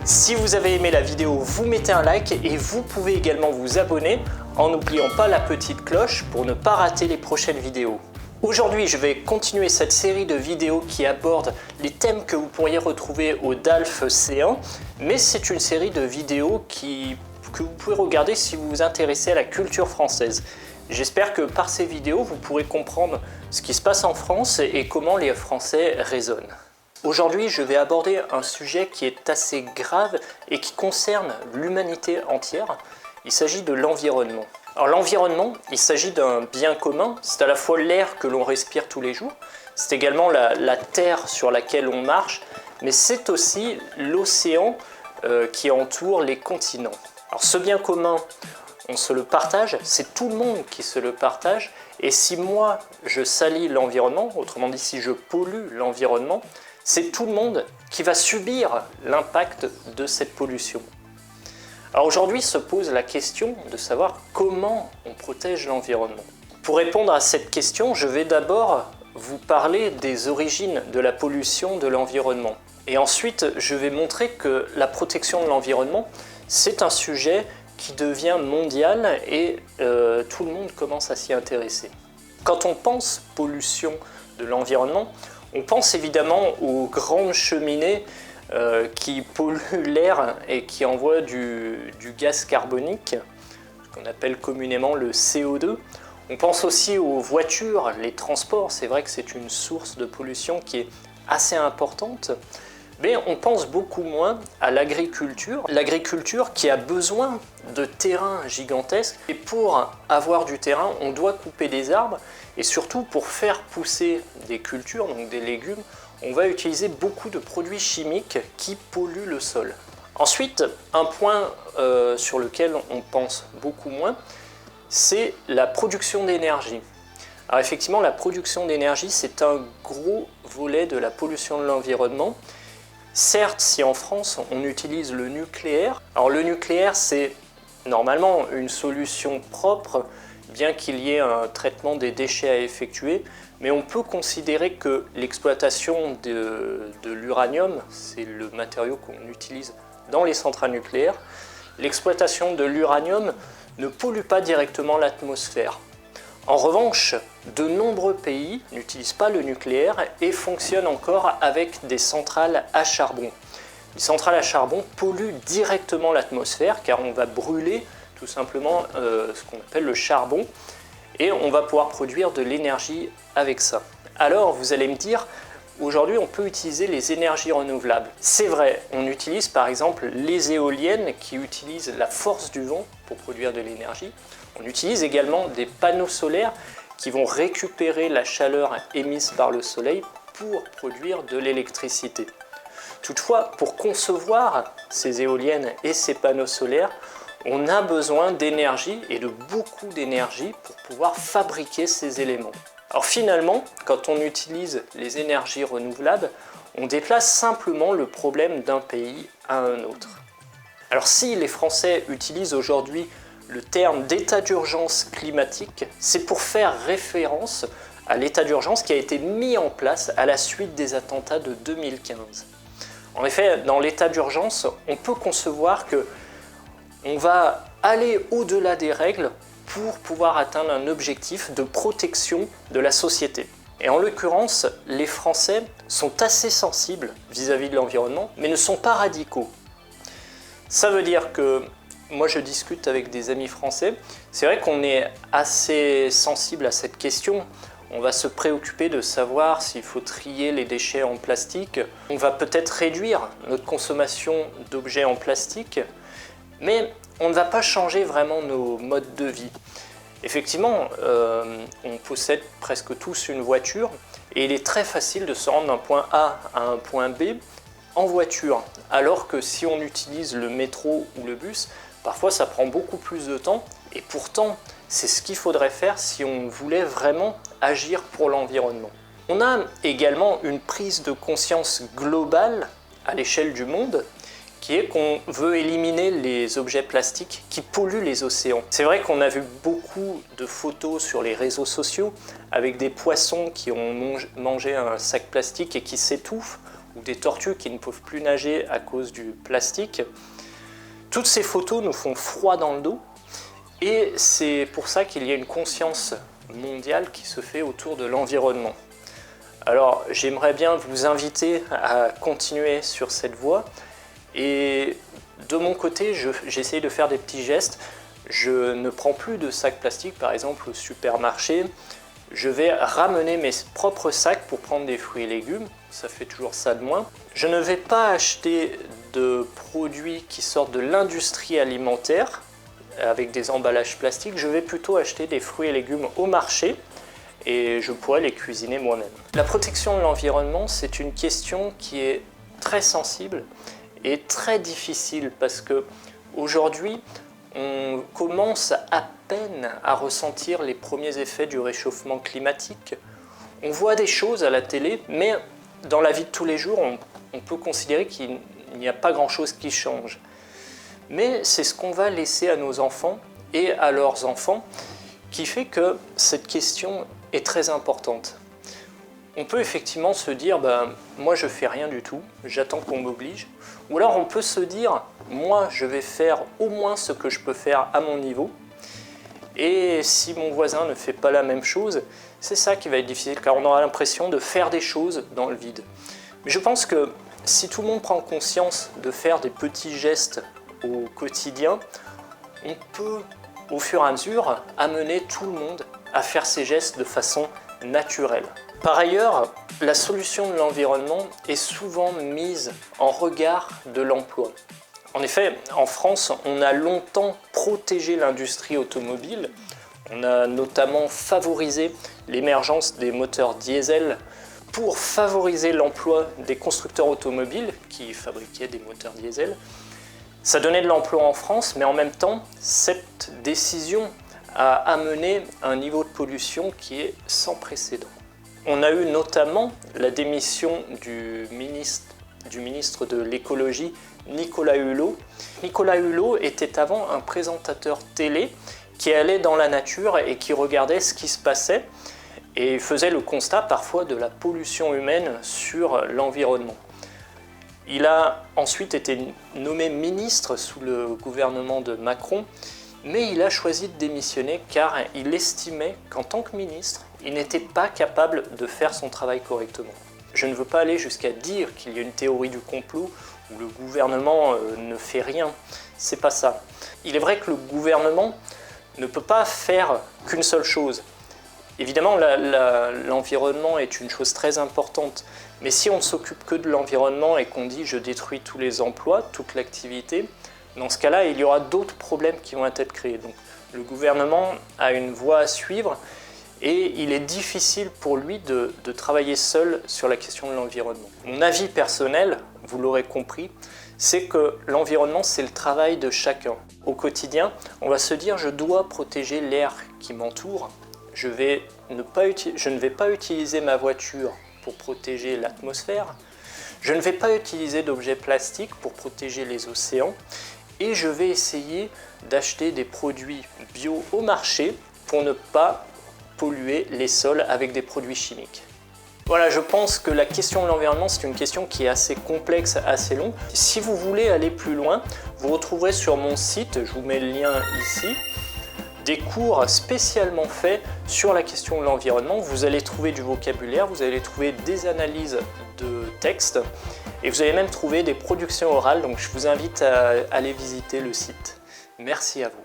Si vous avez aimé la vidéo, vous mettez un like et vous pouvez également vous abonner en n'oubliant pas la petite cloche pour ne pas rater les prochaines vidéos. Aujourd'hui, je vais continuer cette série de vidéos qui abordent les thèmes que vous pourriez retrouver au DALF C1, mais c'est une série de vidéos que vous pouvez regarder si vous vous intéressez à la culture française. J'espère que par ces vidéos, vous pourrez comprendre ce qui se passe en France et comment les Français raisonnent. Aujourd'hui, je vais aborder un sujet qui est assez grave et qui concerne l'humanité entière. Il s'agit de l'environnement. Alors l'environnement, il s'agit d'un bien commun. C'est à la fois l'air que l'on respire tous les jours, c'est également la terre sur laquelle on marche, mais c'est aussi l'océan qui entoure les continents. Alors ce bien commun, on se le partage, c'est tout le monde qui se le partage, et si moi je salis l'environnement, autrement dit si je pollue l'environnement, c'est tout le monde qui va subir l'impact de cette pollution. Alors aujourd'hui se pose la question de savoir comment on protège l'environnement. Pour répondre à cette question, je vais d'abord vous parler des origines de la pollution de l'environnement. Et ensuite, je vais montrer que la protection de l'environnement, c'est un sujet qui devient mondial et tout le monde commence à s'y intéresser. Quand on pense pollution de l'environnement, on pense évidemment aux grandes cheminées qui polluent l'air et qui envoient du gaz carbonique, ce qu'on appelle communément le CO2. On pense aussi aux voitures, les transports, c'est vrai que c'est une source de pollution qui est assez importante. Mais on pense beaucoup moins à l'agriculture qui a besoin de terrains gigantesques. Et pour avoir du terrain, on doit couper des arbres. Et surtout, pour faire pousser des cultures, donc des légumes, on va utiliser beaucoup de produits chimiques qui polluent le sol. Ensuite, un point sur lequel on pense beaucoup moins, c'est la production d'énergie. Alors effectivement, la production d'énergie, c'est un gros volet de la pollution de l'environnement. Certes, si en France on utilise le nucléaire, alors le nucléaire c'est normalement une solution propre, bien qu'il y ait un traitement des déchets à effectuer, mais on peut considérer que l'exploitation de l'uranium, c'est le matériau qu'on utilise dans les centrales nucléaires, l'exploitation de l'uranium ne pollue pas directement l'atmosphère. En revanche, de nombreux pays n'utilisent pas le nucléaire et fonctionnent encore avec des centrales à charbon. Les centrales à charbon polluent directement l'atmosphère car on va brûler tout simplement ce qu'on appelle le charbon et on va pouvoir produire de l'énergie avec ça. Alors vous allez me dire, aujourd'hui on peut utiliser les énergies renouvelables. C'est vrai, on utilise par exemple les éoliennes qui utilisent la force du vent pour produire de l'énergie. On utilise également des panneaux solaires qui vont récupérer la chaleur émise par le soleil pour produire de l'électricité. Toutefois, pour concevoir ces éoliennes et ces panneaux solaires, on a besoin d'énergie et de beaucoup d'énergie pour pouvoir fabriquer ces éléments. Alors finalement, quand on utilise les énergies renouvelables, on déplace simplement le problème d'un pays à un autre. Alors si les Français utilisent aujourd'hui le terme d'état d'urgence climatique, c'est pour faire référence à l'état d'urgence qui a été mis en place à la suite des attentats de 2015. En effet, dans l'état d'urgence, on peut concevoir que on va aller au-delà des règles pour pouvoir atteindre un objectif de protection de la société. Et en l'occurrence, les Français sont assez sensibles vis-à-vis de l'environnement, mais ne sont pas radicaux. Ça veut dire que moi je discute avec des amis français, c'est vrai qu'on est assez sensible à cette question. On va se préoccuper de savoir s'il faut trier les déchets en plastique. On va peut-être réduire notre consommation d'objets en plastique, mais on ne va pas changer vraiment nos modes de vie. Effectivement, on possède presque tous une voiture et il est très facile de se rendre d'un point A à un point B en voiture, alors que si on utilise le métro ou le bus, parfois ça prend beaucoup plus de temps et pourtant c'est ce qu'il faudrait faire si on voulait vraiment agir pour l'environnement. On a également une prise de conscience globale à l'échelle du monde qui est qu'on veut éliminer les objets plastiques qui polluent les océans. C'est vrai qu'on a vu beaucoup de photos sur les réseaux sociaux avec des poissons qui ont mangé un sac plastique et qui s'étouffent, ou des tortues qui ne peuvent plus nager à cause du plastique. Toutes ces photos nous font froid dans le dos et c'est pour ça qu'il y a une conscience mondiale qui se fait autour de l'environnement. Alors j'aimerais bien vous inviter à continuer sur cette voie et de mon côté j'essaye de faire des petits gestes. Je ne prends plus de sacs plastiques par exemple au supermarché. Je vais ramener mes propres sacs pour prendre des fruits et légumes, ça fait toujours ça de moins. Je ne vais pas acheter de produits qui sortent de l'industrie alimentaire avec des emballages plastiques, je vais plutôt acheter des fruits et légumes au marché et je pourrais les cuisiner moi-même. La protection de l'environnement, c'est une question qui est très sensible et très difficile parce que aujourd'hui, on commence à peine à ressentir les premiers effets du réchauffement climatique. On voit des choses à la télé, mais dans la vie de tous les jours, on peut considérer qu'il n'y a pas grand-chose qui change. Mais c'est ce qu'on va laisser à nos enfants et à leurs enfants qui fait que cette question est très importante. On peut effectivement se dire moi je fais rien du tout, j'attends qu'on m'oblige. Ou alors on peut se dire moi je vais faire au moins ce que je peux faire à mon niveau. Et si mon voisin ne fait pas la même chose, c'est ça qui va être difficile car on aura l'impression de faire des choses dans le vide. Mais je pense que si tout le monde prend conscience de faire des petits gestes au quotidien, on peut au fur et à mesure amener tout le monde à faire ces gestes de façon naturelle. Par ailleurs, la solution de l'environnement est souvent mise en regard de l'emploi. En effet, en France, on a longtemps protégé l'industrie automobile. On a notamment favorisé l'émergence des moteurs diesel pour favoriser l'emploi des constructeurs automobiles qui fabriquaient des moteurs diesel. Ça donnait de l'emploi en France, mais en même temps, cette décision a amené un niveau de pollution qui est sans précédent. On a eu notamment la démission du ministre de l'écologie, Nicolas Hulot. Nicolas Hulot était avant un présentateur télé qui allait dans la nature et qui regardait ce qui se passait et faisait le constat parfois de la pollution humaine sur l'environnement. Il a ensuite été nommé ministre sous le gouvernement de Macron, mais il a choisi de démissionner car il estimait qu'en tant que ministre, il n'était pas capable de faire son travail correctement. Je ne veux pas aller jusqu'à dire qu'il y a une théorie du complot où le gouvernement ne fait rien, c'est pas ça. Il est vrai que le gouvernement ne peut pas faire qu'une seule chose. Évidemment, l'environnement est une chose très importante, mais si on ne s'occupe que de l'environnement et qu'on dit « je détruis tous les emplois, toute l'activité », dans ce cas-là, il y aura d'autres problèmes qui vont être créés. Donc, le gouvernement a une voie à suivre et il est difficile pour lui de travailler seul sur la question de l'environnement. Mon avis personnel, vous l'aurez compris, c'est que l'environnement, c'est le travail de chacun. Au quotidien, on va se dire « je dois protéger l'air qui m'entoure ». Je ne vais pas utiliser ma voiture pour protéger l'atmosphère. Je ne vais pas utiliser d'objets plastiques pour protéger les océans. Et je vais essayer d'acheter des produits bio au marché pour ne pas polluer les sols avec des produits chimiques. Voilà, je pense que la question de l'environnement, c'est une question qui est assez complexe, assez longue. Si vous voulez aller plus loin, vous retrouverez sur mon site, je vous mets le lien ici, des cours spécialement faits sur la question de l'environnement. Vous allez trouver du vocabulaire, vous allez trouver des analyses de textes et vous allez même trouver des productions orales, donc je vous invite à aller visiter le site. Merci à vous.